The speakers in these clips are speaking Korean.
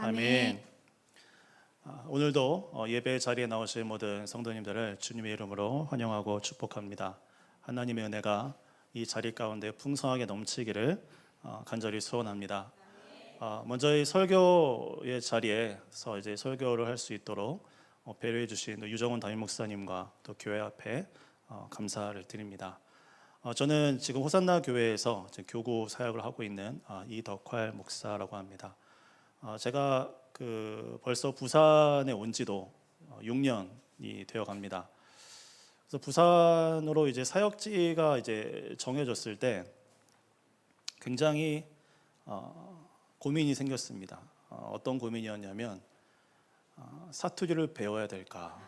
아멘. 오늘도 예배 자리에 나오신 모든 성도님들을 주님의 이름으로 환영하고 축복합니다. 하나님의 은혜가 이 자리 가운데 풍성하게 넘치기를 간절히 소원합니다. 먼저 이 설교의 자리에서 이제 설교를 할 수 있도록 배려해 주신 유정훈 담임 목사님과 또 교회 앞에 감사를 드립니다. 저는 지금 호산나 교회에서 교구 사역을 하고 있는 이덕활 목사라고 합니다. 제가 벌써 부산에 온 지도 6년이 되어 갑니다. 그래서 부산으로 이제 사역지가 이제 정해졌을 때 굉장히 고민이 생겼습니다. 어떤 고민이었냐면 사투리를 배워야 될까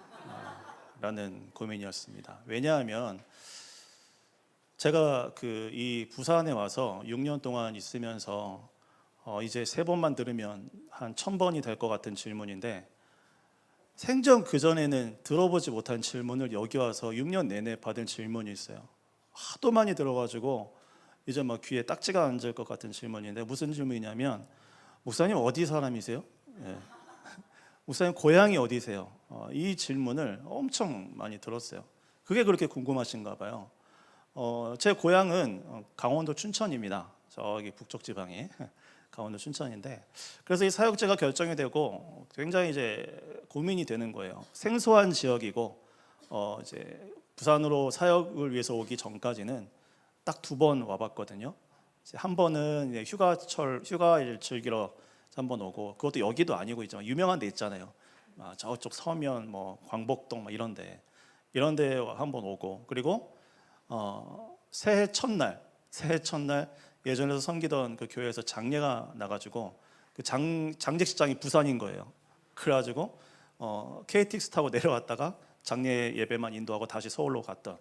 라는 고민이었습니다. 왜냐하면 제가 이 부산에 와서 6년 동안 있으면서 이제 3번만 들으면 한 1000번이 될 것 같은 질문인데 생전 그전에는 들어보지 못한 질문을 여기 와서 6년 내내 받은 질문이 있어요. 하도 많이 들어가지고 이제 막 귀에 딱지가 앉을 것 같은 질문인데 무슨 질문이냐면 목사님 어디 사람이세요? 예. 목사님 고향이 어디세요? 이 질문을 엄청 많이 들었어요. 그게 그렇게 궁금하신가 봐요. 제 고향은 강원도 춘천입니다. 저기 북쪽 지방에 강원도 춘천인데, 그래서 이 사역제가 결정이 되고 굉장히 이제 고민이 되는 거예요. 생소한 지역이고 이제 부산으로 사역을 위해서 오기 전까지는 딱 2번 와봤거든요. 이제 한 번은 이제 휴가를 즐기러 한 번 오고, 그것도 여기도 아니고 있잖아요. 유명한 데 있잖아요. 저쪽 서면 뭐 광복동 이런데 한 번 오고, 그리고 새해 첫날 예전에서 섬기던 그 교회에서 장례가 나가지고 그 장례식장이 부산인 거예요. 그래가지고 KTX 타고 내려왔다가 장례 예배만 인도하고 다시 서울로 갔던,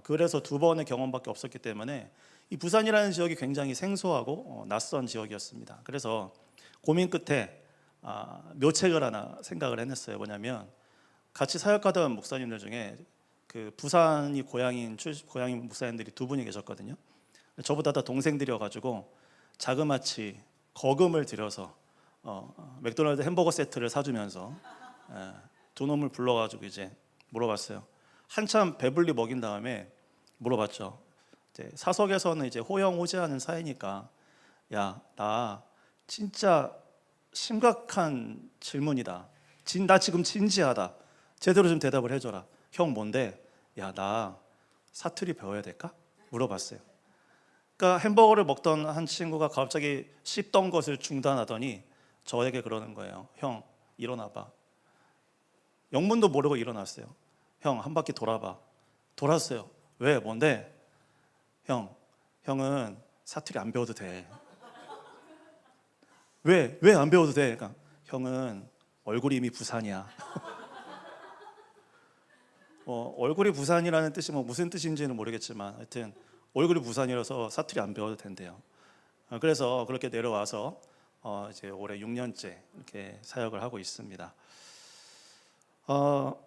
그래서 2번의 경험밖에 없었기 때문에 이 부산이라는 지역이 굉장히 생소하고 낯선 지역이었습니다. 그래서 고민 끝에 묘책을 하나 생각을 해냈어요. 뭐냐면 같이 사역하던 목사님들 중에 그 부산이 고향인 목사님들이 2분이 계셨거든요. 저보다 다 동생들이어가지고 자그마치 거금을 들여서 맥도날드 햄버거 세트를 사주면서 두 놈을 불러가지고 이제 물어봤어요. 한참 배불리 먹인 다음에 물어봤죠. 이제 사석에서는 이제 호영호재하는 사이니까, 야, 나 진짜 심각한 질문이다. 나 지금 진지하다. 제대로 좀 대답을 해줘라. 형 뭔데? 야, 나 사투리 배워야 될까? 물어봤어요. 그러니까 햄버거를 먹던 한 친구가 갑자기 씹던 것을 중단하더니 저에게 그러는 거예요. 형, 일어나봐. 영문도 모르고 일어났어요. 형, 한 바퀴 돌아봐. 돌았어요. 왜? 뭔데? 형은 사투리 안 배워도 돼. 왜 안 배워도 돼? 그러니까 형은 얼굴이 이미 부산이야. 얼굴이 부산이라는 뜻이 무슨 뜻인지는 모르겠지만 하여튼 얼굴이 부산이라서 사투리 안 배워도 된대요. 그래서 그렇게 내려와서 이제 올해 6년째 이렇게 사역을 하고 있습니다.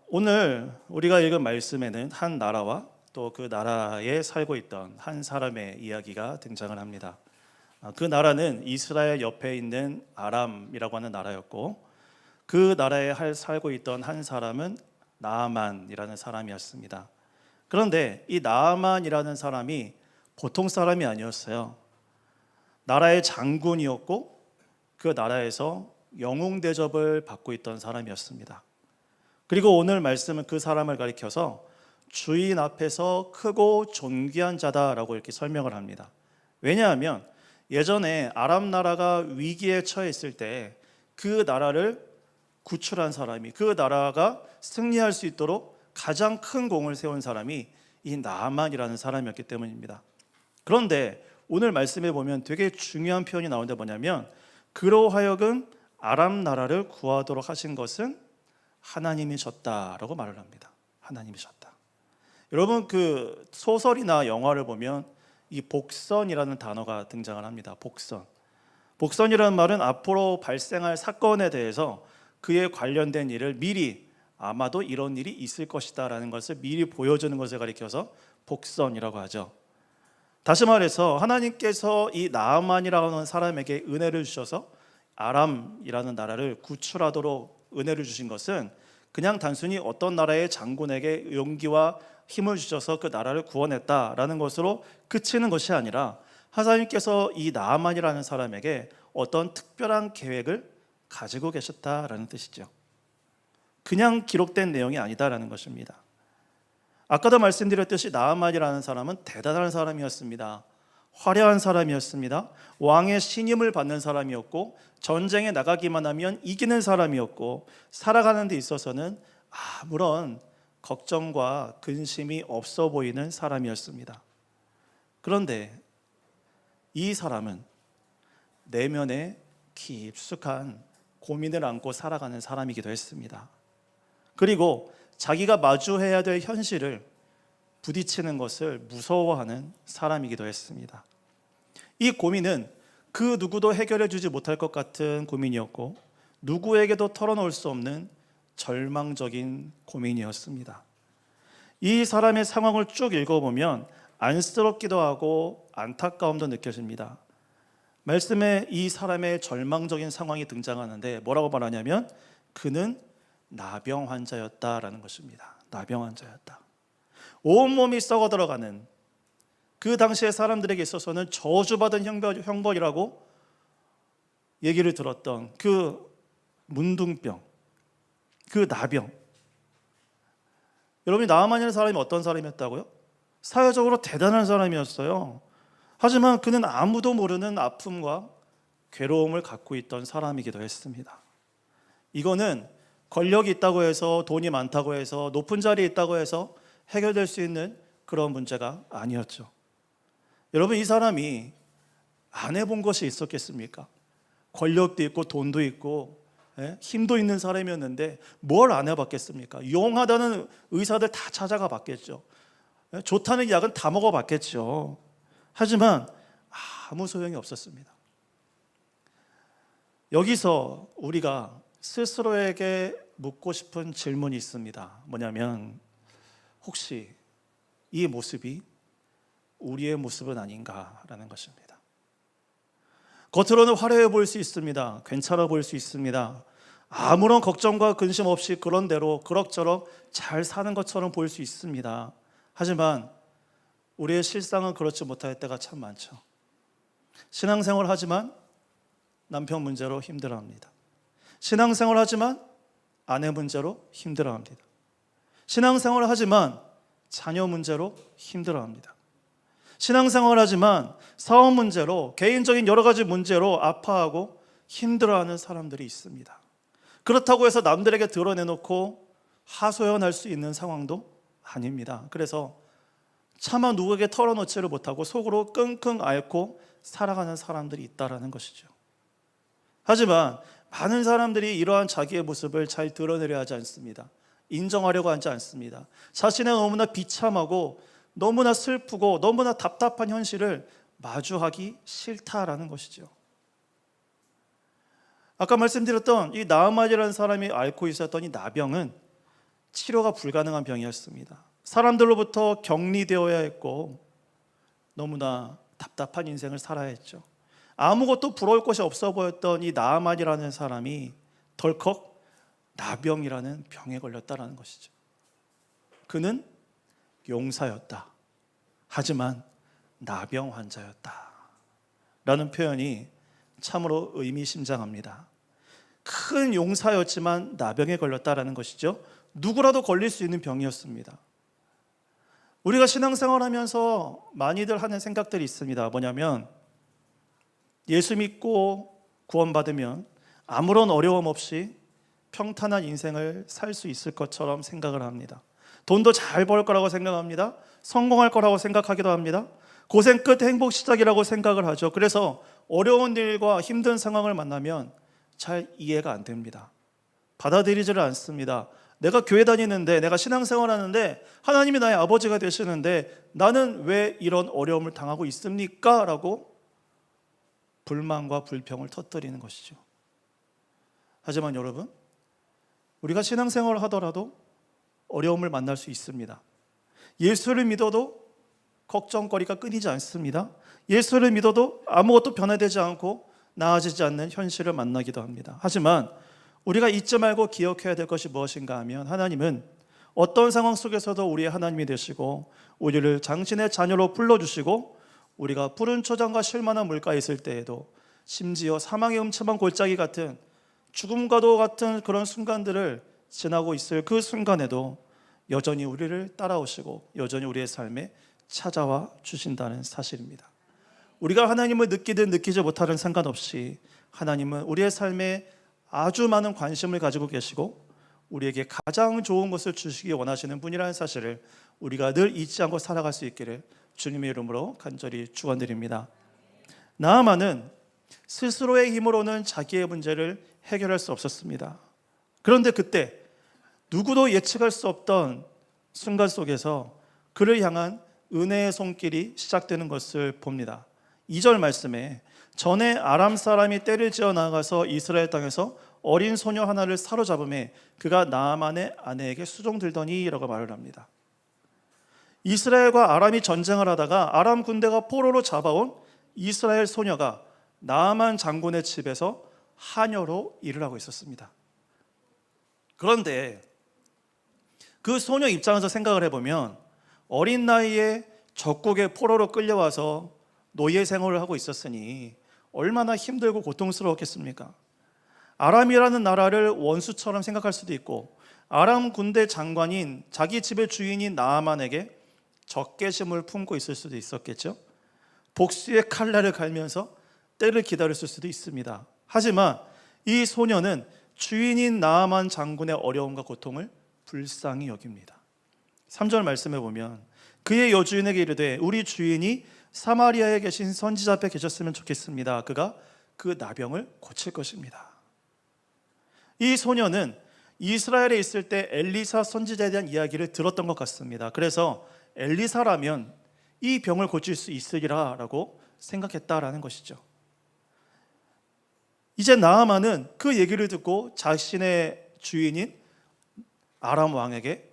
오늘 우리가 읽은 말씀에는 한 나라와 또 그 나라에 살고 있던 한 사람의 이야기가 등장을 합니다. 그 나라는 이스라엘 옆에 있는 아람이라고 하는 나라였고, 그 나라에 살고 있던 한 사람은 나아만이라는 사람이었습니다. 그런데 이 나아만이라는 사람이 보통 사람이 아니었어요. 나라의 장군이었고 그 나라에서 영웅 대접을 받고 있던 사람이었습니다. 그리고 오늘 말씀은 그 사람을 가리켜서 주인 앞에서 크고 존귀한 자다라고 이렇게 설명을 합니다. 왜냐하면 예전에 아람 나라가 위기에 처해 있을 때 그 나라를 구출한 사람이, 그 나라가 승리할 수 있도록 가장 큰 공을 세운 사람이 이 나아만이라는 사람이었기 때문입니다. 그런데 오늘 말씀에 보면 되게 중요한 표현이 나오는데 뭐냐면 그로 하여금 아람 나라를 구하도록 하신 것은 하나님이셨다라고 말을 합니다. 하나님이셨다. 여러분, 그 소설이나 영화를 보면 이 복선이라는 단어가 등장을 합니다. 복선이라는 말은 앞으로 발생할 사건에 대해서 그에 관련된 일을 미리, 아마도 이런 일이 있을 것이다 라는 것을 미리 보여주는 것을 가리켜서 복선이라고 하죠. 다시 말해서 하나님께서 이 나아만이라고 하는 사람에게 은혜를 주셔서 아람이라는 나라를 구출하도록 은혜를 주신 것은 그냥 단순히 어떤 나라의 장군에게 용기와 힘을 주셔서 그 나라를 구원했다라는 것으로 그치는 것이 아니라 하나님께서 이 나아만이라는 사람에게 어떤 특별한 계획을 가지고 계셨다라는 뜻이죠. 그냥 기록된 내용이 아니다라는 것입니다. 아까도 말씀드렸듯이 나아만이라는 사람은 대단한 사람이었습니다. 화려한 사람이었습니다. 왕의 신임을 받는 사람이었고 전쟁에 나가기만 하면 이기는 사람이었고 살아가는 데 있어서는 아무런 걱정과 근심이 없어 보이는 사람이었습니다. 그런데 이 사람은 내면에 깊숙한 고민을 안고 살아가는 사람이기도 했습니다. 그리고 자기가 마주해야 될 현실을 부딪히는 것을 무서워하는 사람이기도 했습니다. 이 고민은 그 누구도 해결해 주지 못할 것 같은 고민이었고 누구에게도 털어놓을 수 없는 절망적인 고민이었습니다. 이 사람의 상황을 쭉 읽어보면 안쓰럽기도 하고 안타까움도 느껴집니다. 말씀에 이 사람의 절망적인 상황이 등장하는데 뭐라고 말하냐면 그는 나병 환자였다라는 것입니다. 나병 환자였다. 온몸이 썩어 들어가는, 그 당시의 사람들에게 있어서는 저주받은 형벌이라고 얘기를 들었던 그 문둥병, 그 나병. 여러분이 나아만이라는 사람이 어떤 사람이었다고요? 사회적으로 대단한 사람이었어요. 하지만 그는 아무도 모르는 아픔과 괴로움을 갖고 있던 사람이기도 했습니다. 이거는 권력이 있다고 해서, 돈이 많다고 해서, 높은 자리에 있다고 해서 해결될 수 있는 그런 문제가 아니었죠. 여러분, 이 사람이 안 해본 것이 있었겠습니까? 권력도 있고 돈도 있고 힘도 있는 사람이었는데 뭘 안 해봤겠습니까? 용하다는 의사들 다 찾아가 봤겠죠. 좋다는 약은 다 먹어봤겠죠. 하지만 아무 소용이 없었습니다. 여기서 우리가 스스로에게 묻고 싶은 질문이 있습니다. 뭐냐면 혹시 이 모습이 우리의 모습은 아닌가라는 것입니다. 겉으로는 화려해 보일 수 있습니다. 괜찮아 보일 수 있습니다. 아무런 걱정과 근심 없이 그런 대로 그럭저럭 잘 사는 것처럼 보일 수 있습니다. 하지만 우리의 실상은 그렇지 못할 때가 참 많죠. 신앙생활을 하지만 남편 문제로 힘들어합니다. 신앙생활을 하지만 아내 문제로 힘들어합니다. 신앙생활을 하지만 자녀 문제로 힘들어합니다. 신앙생활을 하지만 사업 문제로, 개인적인 여러 가지 문제로 아파하고 힘들어하는 사람들이 있습니다. 그렇다고 해서 남들에게 드러내놓고 하소연할 수 있는 상황도 아닙니다. 그래서 차마 누구에게 털어놓지를 못하고 속으로 끙끙 앓고 살아가는 사람들이 있다는 것이죠. 하지만 많은 사람들이 이러한 자기의 모습을 잘 드러내려 하지 않습니다. 인정하려고 하지 않습니다. 자신의 너무나 비참하고 너무나 슬프고 너무나 답답한 현실을 마주하기 싫다라는 것이죠. 아까 말씀드렸던 이 나아만이라는 사람이 앓고 있었던 이 나병은 치료가 불가능한 병이었습니다. 사람들로부터 격리되어야 했고 너무나 답답한 인생을 살아야 했죠. 아무것도 부러울 것이 없어 보였던 이 나아만이라는 사람이 덜컥 나병이라는 병에 걸렸다는 것이죠. 그는 용사였다. 하지만 나병 환자였다. 라는 표현이 참으로 의미심장합니다. 큰 용사였지만 나병에 걸렸다는 것이죠. 누구라도 걸릴 수 있는 병이었습니다. 우리가 신앙생활하면서 많이들 하는 생각들이 있습니다. 뭐냐면 예수 믿고 구원받으면 아무런 어려움 없이 평탄한 인생을 살 수 있을 것처럼 생각을 합니다. 돈도 잘 벌 거라고 생각합니다. 성공할 거라고 생각하기도 합니다. 고생 끝 행복 시작이라고 생각을 하죠. 그래서 어려운 일과 힘든 상황을 만나면 잘 이해가 안 됩니다. 받아들이지를 않습니다. 내가 교회 다니는데, 내가 신앙생활 하는데 하나님이 나의 아버지가 되시는데 나는 왜 이런 어려움을 당하고 있습니까? 라고 불만과 불평을 터뜨리는 것이죠. 하지만 여러분, 우리가 신앙생활을 하더라도 어려움을 만날 수 있습니다. 예수를 믿어도 걱정거리가 끊이지 않습니다. 예수를 믿어도 아무것도 변화되지 않고 나아지지 않는 현실을 만나기도 합니다. 하지만 우리가 잊지 말고 기억해야 될 것이 무엇인가 하면 하나님은 어떤 상황 속에서도 우리의 하나님이 되시고 우리를 당신의 자녀로 불러주시고 우리가 푸른 초장과 쉴만한 물가에 있을 때에도 심지어 사망의 음침한 골짜기 같은 죽음과도 같은 그런 순간들을 지나고 있을 그 순간에도 여전히 우리를 따라오시고 여전히 우리의 삶에 찾아와 주신다는 사실입니다. 우리가 하나님을 느끼든 느끼지 못하든 상관없이 하나님은 우리의 삶에 아주 많은 관심을 가지고 계시고 우리에게 가장 좋은 것을 주시기 원하시는 분이라는 사실을 우리가 늘 잊지 않고 살아갈 수 있기를 주님의 이름으로 간절히 축원드립니다. 나아만은 스스로의 힘으로는 자기의 문제를 해결할 수 없었습니다. 그런데 그때 누구도 예측할 수 없던 순간 속에서 그를 향한 은혜의 손길이 시작되는 것을 봅니다. 2절 말씀에 전에 아람 사람이 떼를 지어 나가서 이스라엘 땅에서 어린 소녀 하나를 사로잡음에 그가 나아만의 아내에게 수종들더니 라고 말을 합니다. 이스라엘과 아람이 전쟁을 하다가 아람 군대가 포로로 잡아온 이스라엘 소녀가 나아만 장군의 집에서 하녀로 일을 하고 있었습니다. 그런데 그 소녀 입장에서 생각을 해보면 어린 나이에 적국의 포로로 끌려와서 노예 생활을 하고 있었으니 얼마나 힘들고 고통스러웠겠습니까? 아람이라는 나라를 원수처럼 생각할 수도 있고 아람 군대 장관인 자기 집의 주인인 나아만에게 적개심을 품고 있을 수도 있었겠죠. 복수의 칼날을 갈면서 때를 기다렸을 수도 있습니다. 하지만 이 소녀는 주인인 나아만 장군의 어려움과 고통을 불쌍히 여깁니다. 3절 말씀해 보면 그의 여주인에게 이르되 우리 주인이 사마리아에 계신 선지자 앞에 계셨으면 좋겠습니다. 그가 그 나병을 고칠 것입니다. 이 소녀는 이스라엘에 있을 때 엘리사 선지자에 대한 이야기를 들었던 것 같습니다. 그래서 엘리사라면 이 병을 고칠 수 있으리라 라고 생각했다라는 것이죠. 이제 나아만은 그 얘기를 듣고 자신의 주인인 아람 왕에게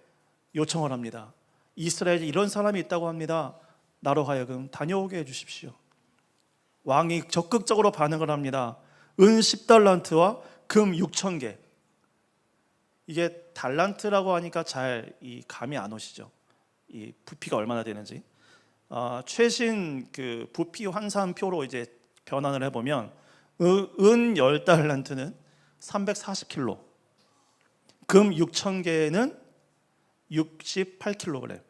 요청을 합니다. 이스라엘에 이런 사람이 있다고 합니다. 나로 하여금 다녀오게 해주십시오. 왕이 적극적으로 반응을 합니다. 은 10달란트와 금 6,000개. 이게 달란트라고 하니까 잘 이 감이 안 오시죠? 이 부피가 얼마나 되는지. 최신 그 부피 환산표로 이제 변환을 해보면 은 10달란트는 340kg, 금 6,000개는 68kg.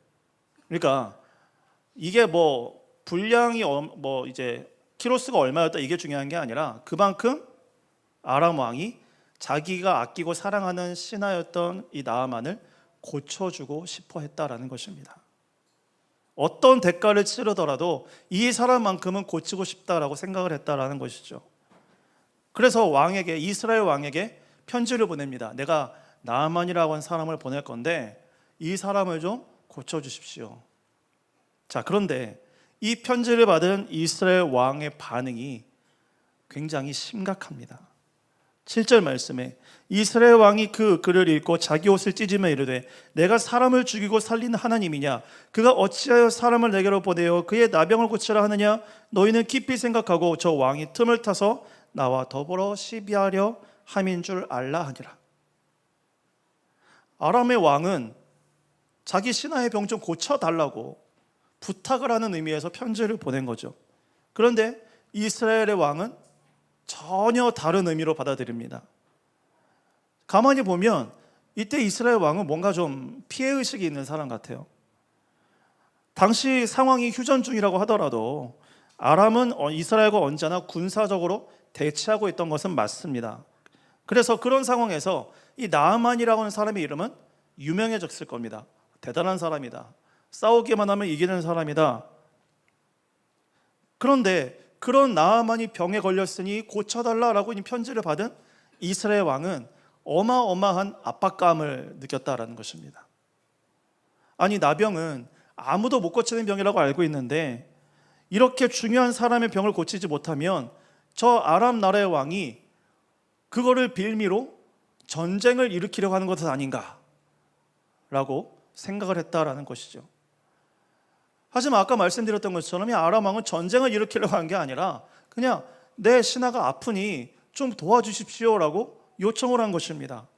그러니까 이게 뭐 분량이 뭐 이제 키로수가 얼마였다 이게 중요한 게 아니라 그만큼 아람 왕이 자기가 아끼고 사랑하는 신하였던 이 나아만을 고쳐주고 싶어 했다라는 것입니다. 어떤 대가를 치르더라도 이 사람만큼은 고치고 싶다라고 생각을 했다라는 것이죠. 그래서 왕에게, 이스라엘 왕에게 편지를 보냅니다. 내가 나아만이라고 한 사람을 보낼 건데 이 사람을 좀 고쳐주십시오. 자, 그런데 이 편지를 받은 이스라엘 왕의 반응이 굉장히 심각합니다. 7절 말씀에 이스라엘 왕이 그 글을 읽고 자기 옷을 찢으며 이르되 내가 사람을 죽이고 살리는 하나님이냐? 그가 어찌하여 사람을 내게로 보내어 그의 나병을 고치라 하느냐? 너희는 깊이 생각하고 저 왕이 틈을 타서 나와 더불어 시비하려 함인 줄 알라 하니라. 아람의 왕은 자기 신하의 병 좀 고쳐달라고 부탁을 하는 의미에서 편지를 보낸 거죠. 그런데 이스라엘의 왕은 전혀 다른 의미로 받아들입니다. 가만히 보면 이때 이스라엘 왕은 뭔가 좀 피해의식이 있는 사람 같아요. 당시 상황이 휴전 중이라고 하더라도 아람은 이스라엘과 언제나 군사적으로 대치하고 있던 것은 맞습니다. 그래서 그런 상황에서 이 나아만이라고 하는 사람의 이름은 유명해졌을 겁니다. 대단한 사람이다. 싸우기만 하면 이기는 사람이다. 그런데 그런 나아만이 병에 걸렸으니 고쳐달라라고 이 편지를 받은 이스라엘 왕은 어마어마한 압박감을 느꼈다라는 것입니다. 아니, 나병은 아무도 못 고치는 병이라고 알고 있는데 이렇게 중요한 사람의 병을 고치지 못하면 저 아람 나라의 왕이 그거를 빌미로 전쟁을 일으키려고 하는 것은 아닌가 라고 생각을 했다라는 것이죠. 하지만 아까 말씀드렸던 것처럼 이 아람 왕은 전쟁을 일으키려고 한 게 아니라 그냥 내 신하가 아프니 좀 도와주십시오라고 요청을 한 것입니다.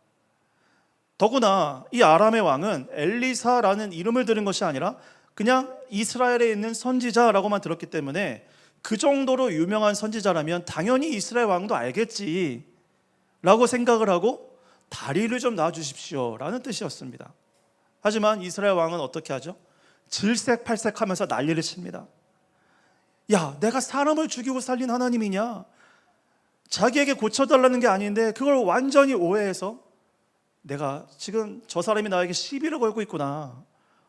더구나 이 아람의 왕은 엘리사라는 이름을 들은 것이 아니라 그냥 이스라엘에 있는 선지자라고만 들었기 때문에 그 정도로 유명한 선지자라면 당연히 이스라엘 왕도 알겠지 라고 생각을 하고 다리를 좀 놔주십시오 라는 뜻이었습니다. 하지만 이스라엘 왕은 어떻게 하죠? 질색팔색하면서 난리를 칩니다. 야, 내가 사람을 죽이고 살린 하나님이냐? 자기에게 고쳐달라는 게 아닌데 그걸 완전히 오해해서 내가 지금 저 사람이 나에게 시비를 걸고 있구나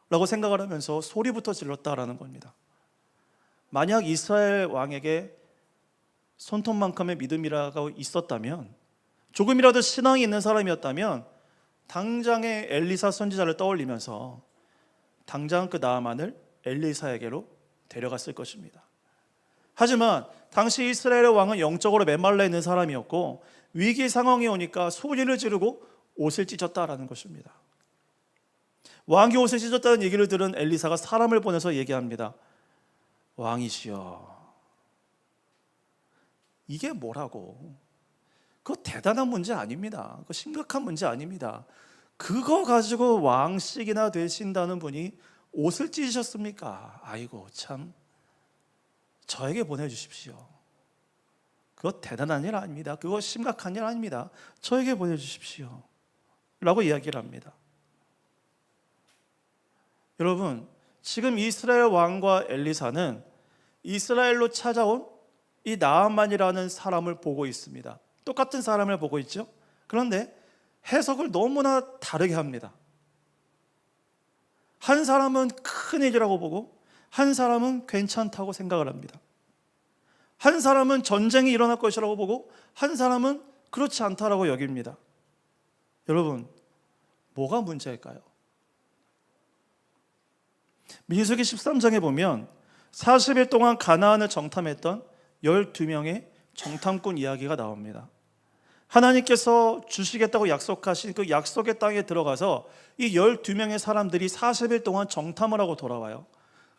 라고 생각을 하면서 소리부터 질렀다라는 겁니다. 만약 이스라엘 왕에게 손톱만큼의 믿음이라고 있었다면, 조금이라도 신앙이 있는 사람이었다면 당장의 엘리사 선지자를 떠올리면서 당장 그 나아만을 엘리사에게로 데려갔을 것입니다. 하지만 당시 이스라엘의 왕은 영적으로 메말라 있는 사람이었고 위기 상황이 오니까 소리를 지르고 옷을 찢었다라는 것입니다. 왕이 옷을 찢었다는 얘기를 들은 엘리사가 사람을 보내서 얘기합니다. 왕이시여, 이게 뭐라고? 그거 대단한 문제 아닙니다. 그거 심각한 문제 아닙니다. 그거 가지고 왕씩이나 되신다는 분이 옷을 찢으셨습니까? 아이고 참, 저에게 보내주십시오. 그거 대단한 일 아닙니다. 그거 심각한 일 아닙니다. 저에게 보내주십시오 라고 이야기를 합니다. 여러분, 지금 이스라엘 왕과 엘리사는 이스라엘로 찾아온 이 나아만이라는 사람을 보고 있습니다. 똑같은 사람을 보고 있죠. 그런데 해석을 너무나 다르게 합니다. 한 사람은 큰일이라고 보고 한 사람은 괜찮다고 생각을 합니다. 한 사람은 전쟁이 일어날 것이라고 보고 한 사람은 그렇지 않다라고 여깁니다. 여러분, 뭐가 문제일까요? 민수기 13장에 보면 40일 동안 가나안을 정탐했던 12명의 정탐꾼 이야기가 나옵니다. 하나님께서 주시겠다고 약속하신 그 약속의 땅에 들어가서 이 12명의 사람들이 40일 동안 정탐을 하고 돌아와요.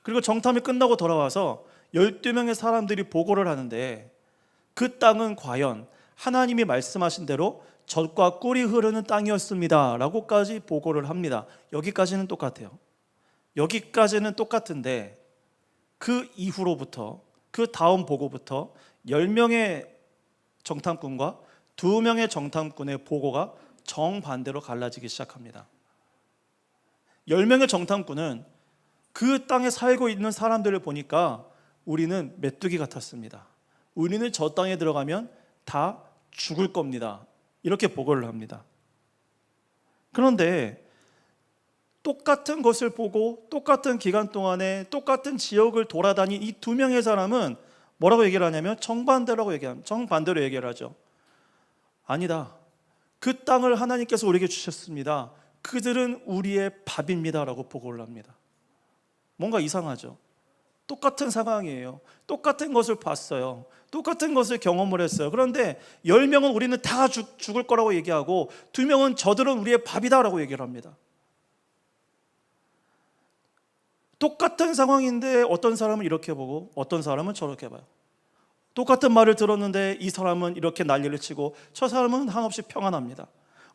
그리고 정탐이 끝나고 돌아와서 12명의 사람들이 보고를 하는데 그 땅은 과연 하나님이 말씀하신 대로 젖과 꿀이 흐르는 땅이었습니다 라고까지 보고를 합니다. 여기까지는 똑같아요. 여기까지는 똑같은데 그 이후로부터, 그 다음 보고부터 10명의 정탐꾼과 2명의 정탐꾼의 보고가 정반대로 갈라지기 시작합니다. 10명의 정탐꾼은 그 땅에 살고 있는 사람들을 보니까 우리는 메뚜기 같았습니다. 우리는 저 땅에 들어가면 다 죽을 겁니다. 이렇게 보고를 합니다. 그런데 똑같은 것을 보고 똑같은 기간 동안에 똑같은 지역을 돌아다닌 이 2명의 사람은 뭐라고 얘기를 하냐면 정반대로 얘기를 하죠. 아니다, 그 땅을 하나님께서 우리에게 주셨습니다. 그들은 우리의 밥입니다 라고 보고를 합니다. 뭔가 이상하죠. 똑같은 상황이에요. 똑같은 것을 봤어요. 똑같은 것을 경험을 했어요. 그런데 10명은 우리는 다 죽을 거라고 얘기하고 2명은 저들은 우리의 밥이다 라고 얘기를 합니다. 똑같은 상황인데 어떤 사람은 이렇게 보고 어떤 사람은 저렇게 봐요. 똑같은 말을 들었는데 이 사람은 이렇게 난리를 치고 저 사람은 한없이 평안합니다.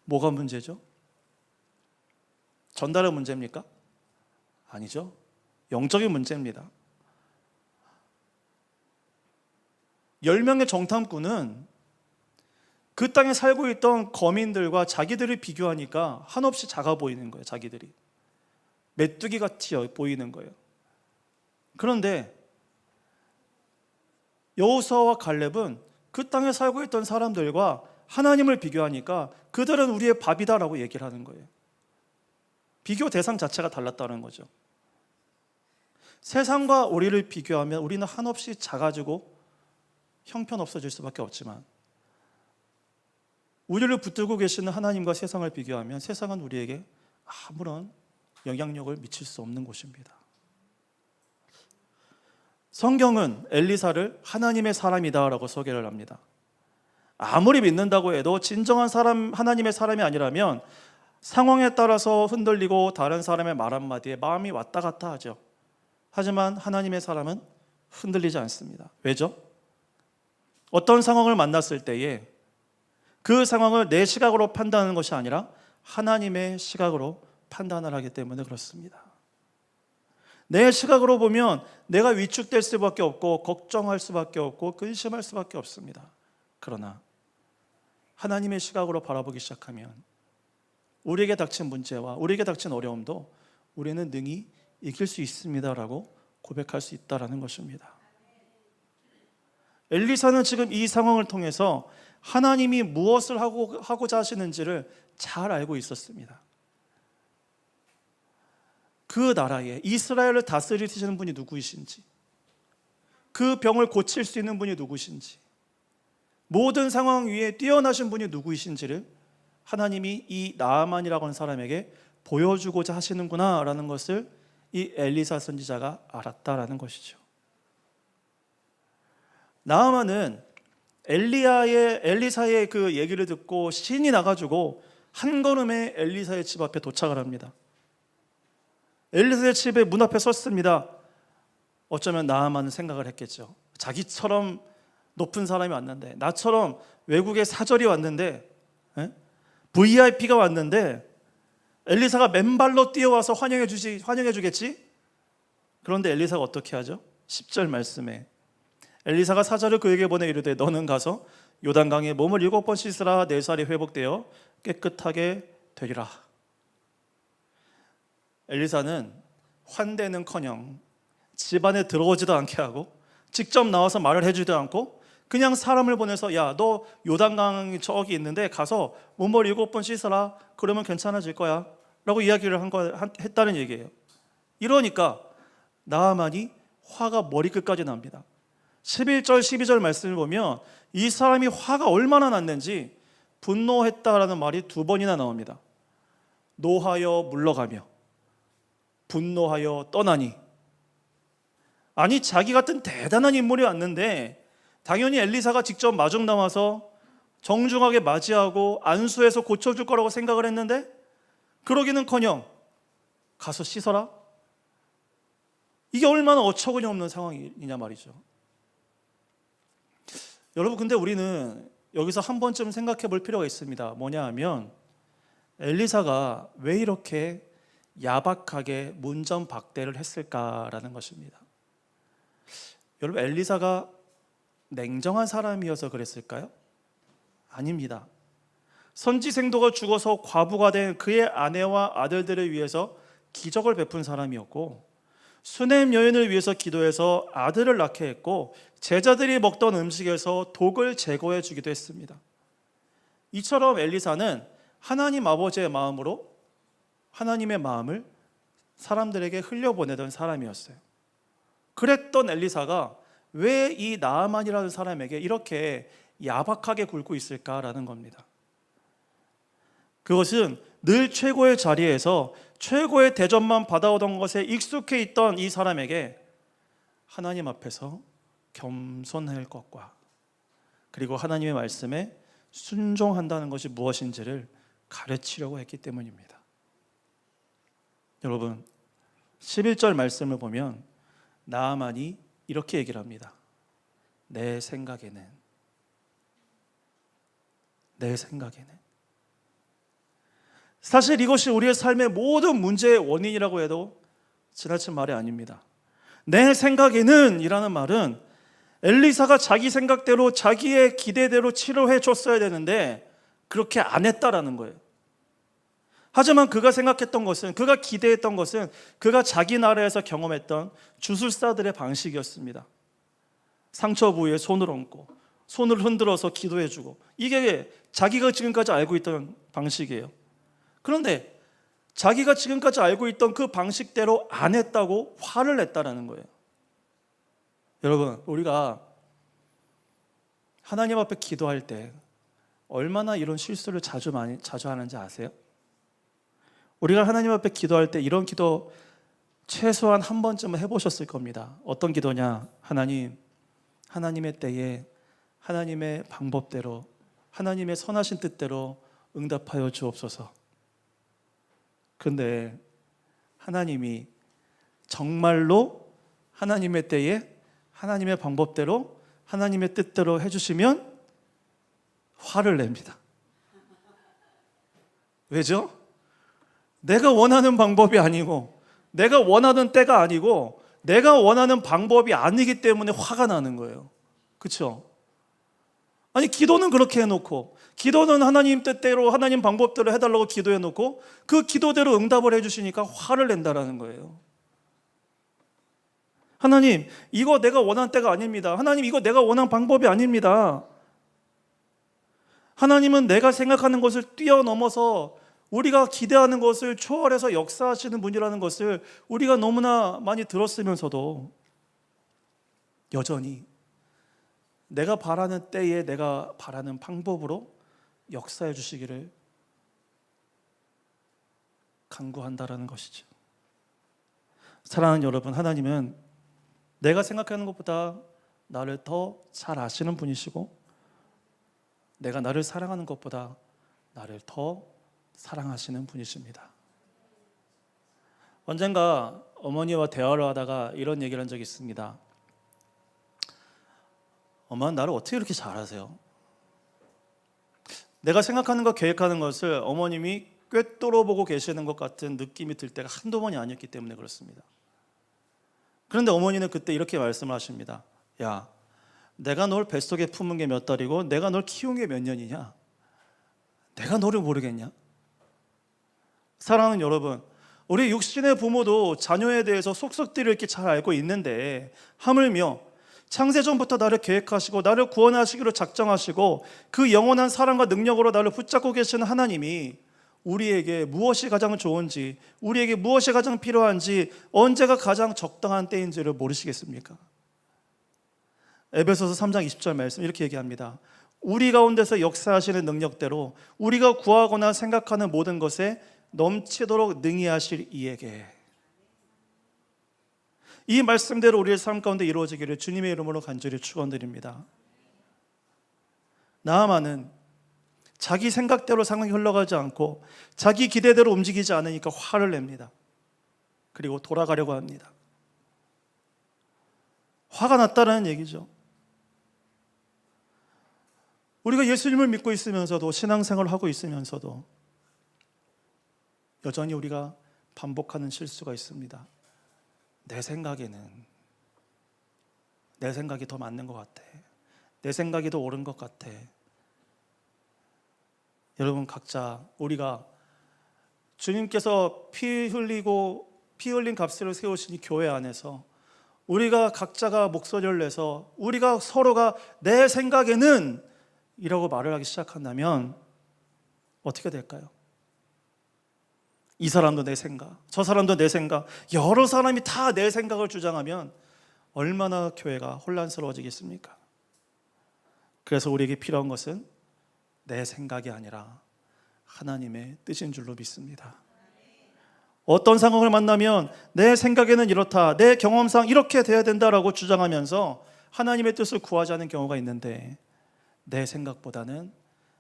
뭐가 문제죠? 전달의 문제입니까? 아니죠. 영적인 문제입니다. 10명의 정탐꾼은 그 땅에 살고 있던 거민들과 자기들을 비교하니까 한없이 작아 보이는 거예요. 자기들이 메뚜기 같이 보이는 거예요. 그런데 여호수아와 갈렙은 그 땅에 살고 있던 사람들과 하나님을 비교하니까 그들은 우리의 밥이다라고 얘기를 하는 거예요. 비교 대상 자체가 달랐다는 거죠. 세상과 우리를 비교하면 우리는 한없이 작아지고 형편없어질 수밖에 없지만 우리를 붙들고 계시는 하나님과 세상을 비교하면 세상은 우리에게 아무런 영향력을 미칠 수 없는 곳입니다. 성경은 엘리사를 하나님의 사람이다라고 소개를 합니다. 아무리 믿는다고 해도 진정한 사람, 하나님의 사람이 아니라면 상황에 따라서 흔들리고 다른 사람의 말 한마디에 마음이 왔다 갔다 하죠. 하지만 하나님의 사람은 흔들리지 않습니다. 왜죠? 어떤 상황을 만났을 때에 그 상황을 내 시각으로 판단하는 것이 아니라 하나님의 시각으로 판단을 하기 때문에 그렇습니다. 내 시각으로 보면 내가 위축될 수밖에 없고 걱정할 수밖에 없고 근심할 수밖에 없습니다. 그러나 하나님의 시각으로 바라보기 시작하면 우리에게 닥친 문제와 우리에게 닥친 어려움도 우리는 능히 이길 수 있습니다라고 고백할 수 있다는 것입니다. 엘리사는 지금 이 상황을 통해서 하나님이 무엇을 하고자 하시는지를 잘 알고 있었습니다. 그 나라에 이스라엘을 다스리시는 분이 누구이신지, 그 병을 고칠 수 있는 분이 누구신지, 모든 상황 위에 뛰어나신 분이 누구이신지를 하나님이 이 나아만이라고 하는 사람에게 보여주고자 하시는구나 라는 것을 이 엘리사 선지자가 알았다라는 것이죠. 나아만은 엘리사의 그 얘기를 듣고 신이 나가지고 한 걸음에 엘리사의 집 앞에 도착을 합니다. 엘리사의 집에 문 앞에 섰습니다. 어쩌면 나아만은 생각을 했겠죠. 자기처럼 높은 사람이 왔는데, 나처럼 외국에 사절이 왔는데, VIP가 왔는데 엘리사가 맨발로 뛰어와서 환영해 주겠지? 그런데 엘리사가 어떻게 하죠? 10절 말씀에 엘리사가 사자를 그에게 보내 이르되 너는 가서 요단강에 몸을 7번 씻으라 내 살이 회복되어 깨끗하게 되리라. 엘리사는 환대는커녕 집안에 들어오지도 않게 하고 직접 나와서 말을 해주지도 않고 그냥 사람을 보내서 야, 너 요단강이 저기 있는데 가서 몸을 7번 씻어라. 그러면 괜찮아질 거야 라고 이야기를 했다는 얘기예요. 이러니까 나아만이 화가 머리끝까지 납니다. 11절 12절 말씀을 보면 이 사람이 화가 얼마나 났는지 분노했다라는 말이 2번이나 나옵니다. 노하여 물러가며 분노하여 떠나니. 아니, 자기 같은 대단한 인물이 왔는데 당연히 엘리사가 직접 마중 나와서 정중하게 맞이하고 안수해서 고쳐줄 거라고 생각을 했는데 그러기는커녕 가서 씻어라? 이게 얼마나 어처구니 없는 상황이냐 말이죠. 여러분, 근데 우리는 여기서 한 번쯤 생각해 볼 필요가 있습니다. 뭐냐 하면 엘리사가 왜 이렇게 야박하게 문전박대를 했을까라는 것입니다. 여러분, 엘리사가 냉정한 사람이어서 그랬을까요? 아닙니다. 선지생도가 죽어서 과부가 된 그의 아내와 아들들을 위해서 기적을 베푼 사람이었고 수넴 여인을 위해서 기도해서 아들을 낳게 했고 제자들이 먹던 음식에서 독을 제거해 주기도 했습니다. 이처럼 엘리사는 하나님 아버지의 마음으로 하나님의 마음을 사람들에게 흘려보내던 사람이었어요. 그랬던 엘리사가 왜 이 나아만이라는 사람에게 이렇게 야박하게 굴고 있을까라는 겁니다. 그것은 늘 최고의 자리에서 최고의 대접만 받아오던 것에 익숙해 있던 이 사람에게 하나님 앞에서 겸손할 것과 그리고 하나님의 말씀에 순종한다는 것이 무엇인지를 가르치려고 했기 때문입니다. 여러분, 11절 말씀을 보면 나아만이 이렇게 얘기를 합니다. 내 생각에는 사실 이것이 우리의 삶의 모든 문제의 원인이라고 해도 지나친 말이 아닙니다. 내 생각에는 이라는 말은 엘리사가 자기 생각대로 자기의 기대대로 치료해 줬어야 되는데 그렇게 안 했다라는 거예요. 하지만 그가 생각했던 것은, 그가 기대했던 것은 그가 자기 나라에서 경험했던 주술사들의 방식이었습니다. 상처 부위에 손을 얹고 손을 흔들어서 기도해주고, 이게 자기가 지금까지 알고 있던 방식이에요. 그런데 자기가 지금까지 알고 있던 그 방식대로 안 했다고 화를 냈다라는 거예요. 여러분, 우리가 하나님 앞에 기도할 때 얼마나 이런 실수를 자주 하는지 아세요? 우리가 하나님 앞에 기도할 때 이런 기도 최소한 한 번쯤은 해보셨을 겁니다. 어떤 기도냐? 하나님, 하나님의 때에 하나님의 방법대로 하나님의 선하신 뜻대로 응답하여 주옵소서. 그런데 하나님이 정말로 하나님의 때에 하나님의 방법대로 하나님의 뜻대로 해주시면 화를 냅니다. 왜죠? 내가 원하는 방법이 아니고, 내가 원하는 때가 아니고, 내가 원하는 방법이 아니기 때문에 화가 나는 거예요. 그렇죠? 아니, 기도는 그렇게 해놓고, 기도는 하나님 뜻대로, 하나님 방법대로 해달라고 기도해놓고, 그 기도대로 응답을 해주시니까 화를 낸다라는 거예요. 하나님, 이거 내가 원하는 때가 아닙니다. 하나님, 이거 내가 원하는 방법이 아닙니다. 하나님은 내가 생각하는 것을 뛰어넘어서 우리가 기대하는 것을 초월해서 역사하시는 분이라는 것을 우리가 너무나 많이 들었으면서도 여전히 내가 바라는 때에 내가 바라는 방법으로 역사해 주시기를 간구한다라는 것이죠. 사랑하는 여러분, 하나님은 내가 생각하는 것보다 나를 더 잘 아시는 분이시고, 내가 나를 사랑하는 것보다 나를 더 사랑하시는 분이십니다. 언젠가 어머니와 대화를 하다가 이런 얘기를 한 적이 있습니다. 엄마는 나를 어떻게 이렇게 잘 아세요? 내가 생각하는 것, 계획하는 것을 어머님이 꿰뚫어보고 계시는 것 같은 느낌이 들 때가 한두 번이 아니었기 때문에 그렇습니다. 그런데 어머니는 그때 이렇게 말씀을 하십니다. 야, 내가 널 뱃속에 품은 게 몇 달이고 내가 널 키운 게 몇 년이냐? 내가 너를 모르겠냐? 사랑하는 여러분, 우리 육신의 부모도 자녀에 대해서 속속들이 이렇게 잘 알고 있는데, 하물며 창세전부터 나를 계획하시고 나를 구원하시기로 작정하시고 그 영원한 사랑과 능력으로 나를 붙잡고 계시는 하나님이 우리에게 무엇이 가장 좋은지, 우리에게 무엇이 가장 필요한지, 언제가 가장 적당한 때인지를 모르시겠습니까? 에베소서 3장 20절 말씀 이렇게 얘기합니다. 우리 가운데서 역사하시는 능력대로 우리가 구하거나 생각하는 모든 것에 넘치도록 능히 하실 이에게. 이 말씀대로 우리의 삶 가운데 이루어지기를 주님의 이름으로 간절히 축원드립니다. 나아만은 자기 생각대로 상황이 흘러가지 않고 자기 기대대로 움직이지 않으니까 화를 냅니다. 그리고 돌아가려고 합니다. 화가 났다는 얘기죠. 우리가 예수님을 믿고 있으면서도, 신앙생활을 하고 있으면서도 여전히 우리가 반복하는 실수가 있습니다. 내 생각에는 내 생각이 더 맞는 것 같아. 내 생각이 더 옳은 것 같아. 여러분, 각자 우리가 주님께서 피 흘린 값을 세우신 이 교회 안에서 우리가 각자가 목소리를 내서 우리가 서로가 내 생각에는 이라고 말을 하기 시작한다면 어떻게 될까요? 이 사람도 내 생각, 저 사람도 내 생각, 여러 사람이 다 내 생각을 주장하면 얼마나 교회가 혼란스러워지겠습니까? 그래서 우리에게 필요한 것은 내 생각이 아니라 하나님의 뜻인 줄로 믿습니다. 어떤 상황을 만나면 내 생각에는 이렇다, 내 경험상 이렇게 돼야 된다라고 주장하면서 하나님의 뜻을 구하지 않는 경우가 있는데, 내 생각보다는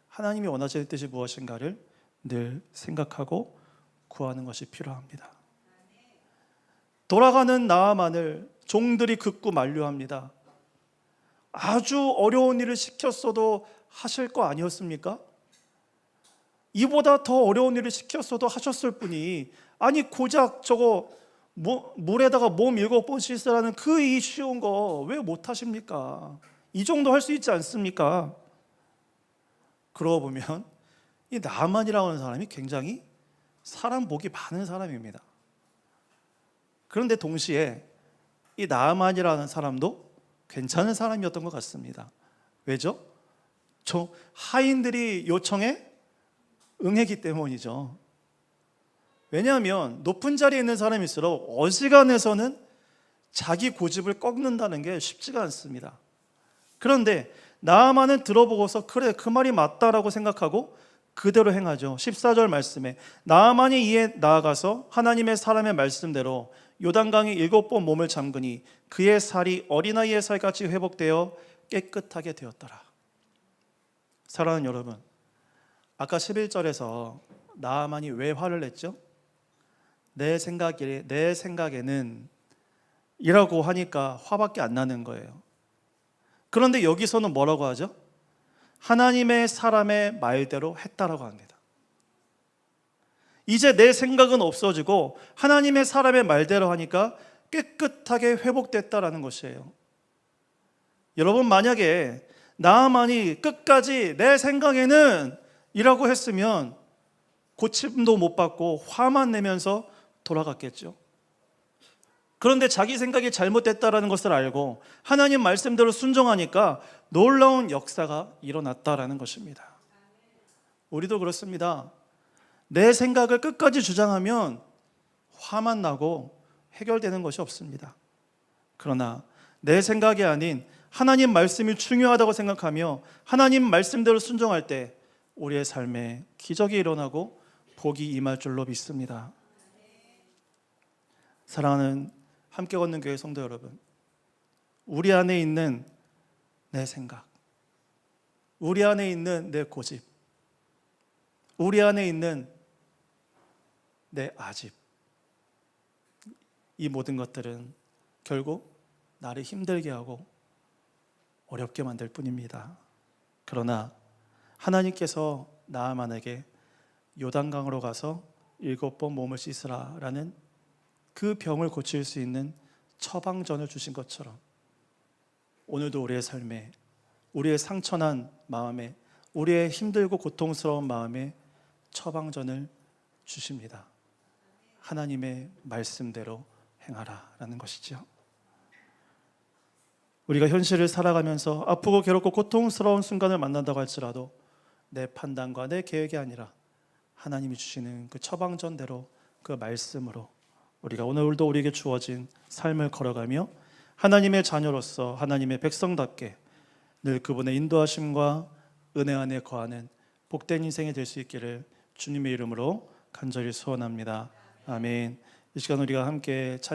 하나님이 원하시는 뜻이 무엇인가를 늘 생각하고 구하는 것이 필요합니다. 돌아가는 나아만을 종들이 긋고 만류합니다. 아주 어려운 일을 시켰어도 하실 거 아니었습니까? 이보다 더 어려운 일을 시켰어도 하셨을 뿐이, 아니 고작 저거 물에다가 몸 7번 씻으라는 그 이 쉬운 거 왜 못하십니까? 이 정도 할 수 있지 않습니까? 그러고 보면 이 나만이라고 하는 사람이 굉장히 사람 복이 많은 사람입니다. 그런데 동시에 이 나만이라는 사람도 괜찮은 사람이었던 것 같습니다. 왜죠? 저 하인들이 요청에 응했기 때문이죠. 왜냐하면 높은 자리에 있는 사람일수록 어지간해서는 자기 고집을 꺾는다는 게 쉽지가 않습니다. 그런데 나아만은 들어보고서 그래, 그 말이 맞다라고 생각하고 그대로 행하죠. 14절 말씀에 나아만이 이에 나아가서 하나님의 사람의 말씀대로 요단강에 7번 몸을 잠그니 그의 살이 어린아이의 살같이 회복되어 깨끗하게 되었더라. 사랑하는 여러분, 아까 11절에서 나아만이 왜 화를 냈죠? 내 생각에는 이라고 하니까 화밖에 안 나는 거예요. 그런데 여기서는 뭐라고 하죠? 하나님의 사람의 말대로 했다라고 합니다. 이제 내 생각은 없어지고 하나님의 사람의 말대로 하니까 깨끗하게 회복됐다라는 것이에요. 여러분, 만약에 나아만이 끝까지 내 생각에는 이라고 했으면 고침도 못 받고 화만 내면서 돌아갔겠죠. 그런데 자기 생각이 잘못됐다라는 것을 알고 하나님 말씀대로 순종하니까 놀라운 역사가 일어났다라는 것입니다. 우리도 그렇습니다. 내 생각을 끝까지 주장하면 화만 나고 해결되는 것이 없습니다. 그러나 내 생각이 아닌 하나님 말씀이 중요하다고 생각하며 하나님 말씀대로 순종할 때 우리의 삶에 기적이 일어나고 복이 임할 줄로 믿습니다. 사랑하는 함께 걷는 교회 성도 여러분, 우리 안에 있는 내 생각, 우리 안에 있는 내 고집, 우리 안에 있는 내 아집, 이 모든 것들은 결국 나를 힘들게 하고 어렵게 만들 뿐입니다. 그러나 하나님께서 나아만에게 요단강으로 가서 7번 몸을 씻으라 라는 그 병을 고칠 수 있는 처방전을 주신 것처럼 오늘도 우리의 삶에, 우리의 상처난 마음에, 우리의 힘들고 고통스러운 마음에 처방전을 주십니다. 하나님의 말씀대로 행하라 라는 것이죠. 우리가 현실을 살아가면서 아프고 괴롭고 고통스러운 순간을 만난다고 할지라도 내 판단과 내 계획이 아니라 하나님이 주시는 그 처방전대로, 그 말씀으로 우리가 오늘도 우리에게 주어진 삶을 걸어가며 하나님의 자녀로서 하나님의 백성답게 늘 그분의 인도하심과 은혜 안에 거하는 복된 인생이 될 수 있기를 주님의 이름으로 간절히 소원합니다. 아멘. 이 시간 우리가 함께